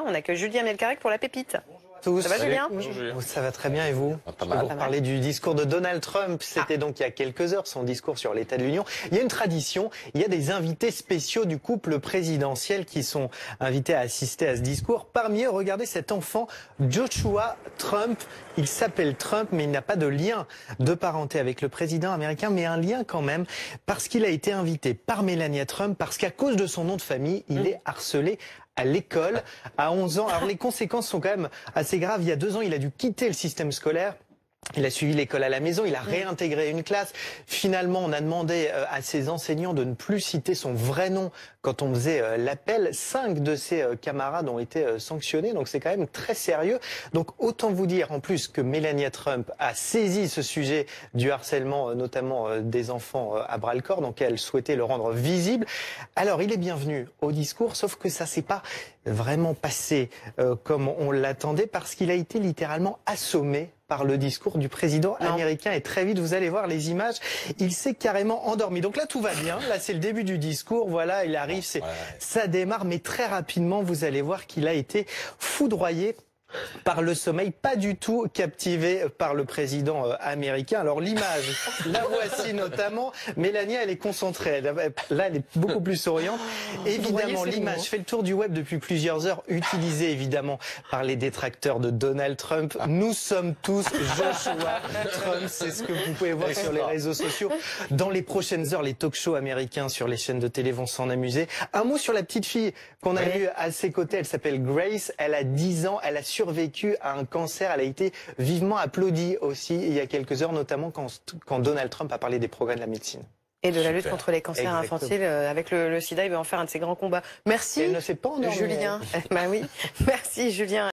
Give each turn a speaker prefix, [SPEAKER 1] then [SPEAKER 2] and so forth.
[SPEAKER 1] On accueille Julien Melcarec pour la pépite.
[SPEAKER 2] Tous.
[SPEAKER 1] Ça va, Julien?
[SPEAKER 2] Bonjour. Ça va très bien et vous?
[SPEAKER 3] Pas mal.
[SPEAKER 2] Vous parlez du discours de Donald Trump, c'était donc il y a quelques heures, son discours sur l'état de l'Union. Il y a une tradition, il y a des invités spéciaux du couple présidentiel qui sont invités à assister à ce discours. Parmi eux, regardez cet enfant, Joshua Trump. Il s'appelle Trump, mais il n'a pas de lien de parenté avec le président américain, mais un lien quand même, parce qu'il a été invité par Melania Trump, parce qu'à cause de son nom de famille, il est harcelé à l'école à 11 ans. Alors les conséquences sont quand même assez graves. Il y a 2 ans, il a dû quitter le système scolaire. Il a suivi l'école à la maison, il a réintégré une classe. Finalement, on a demandé à ses enseignants de ne plus citer son vrai nom quand on faisait l'appel. 5 de ses camarades ont été sanctionnés, donc c'est quand même très sérieux. Donc autant vous dire en plus que Melania Trump a saisi ce sujet du harcèlement, notamment des enfants à bras-le-corps, donc elle souhaitait le rendre visible. Alors il est bienvenu au discours, sauf que ça s'est pas vraiment passé comme on l'attendait, parce qu'il a été littéralement assommé par le discours du président américain. Et très vite, vous allez voir les images, il s'est carrément endormi. Donc là, tout va bien. Là, c'est le début du discours. Voilà, il arrive, ça démarre. Mais très rapidement, vous allez voir qu'il a été foudroyé par le sommeil, pas du tout captivé par le président américain. Alors l'image, la voici notamment. Mélania, elle est concentrée. Là, elle est beaucoup plus souriante. Évidemment, l'image fait le tour du web depuis plusieurs heures, utilisée évidemment par les détracteurs de Donald Trump. Nous sommes tous Joshua Trump. C'est ce que vous pouvez voir sur les réseaux sociaux. Dans les prochaines heures, les talk-shows américains sur les chaînes de télé vont s'en amuser. Un mot sur la petite fille qu'on a vue à ses côtés. Elle s'appelle Grace. Elle a 10 ans. Elle a survécu à un cancer. Elle a été vivement applaudie aussi il y a quelques heures, notamment quand Donald Trump a parlé des progrès de la médecine.
[SPEAKER 1] Et de la lutte contre les cancers infantiles avec le sida, il va en faire un de ses grands combats. Merci,
[SPEAKER 2] elle ne s'est pas endormie,
[SPEAKER 1] Julien. Bah oui, merci Julien.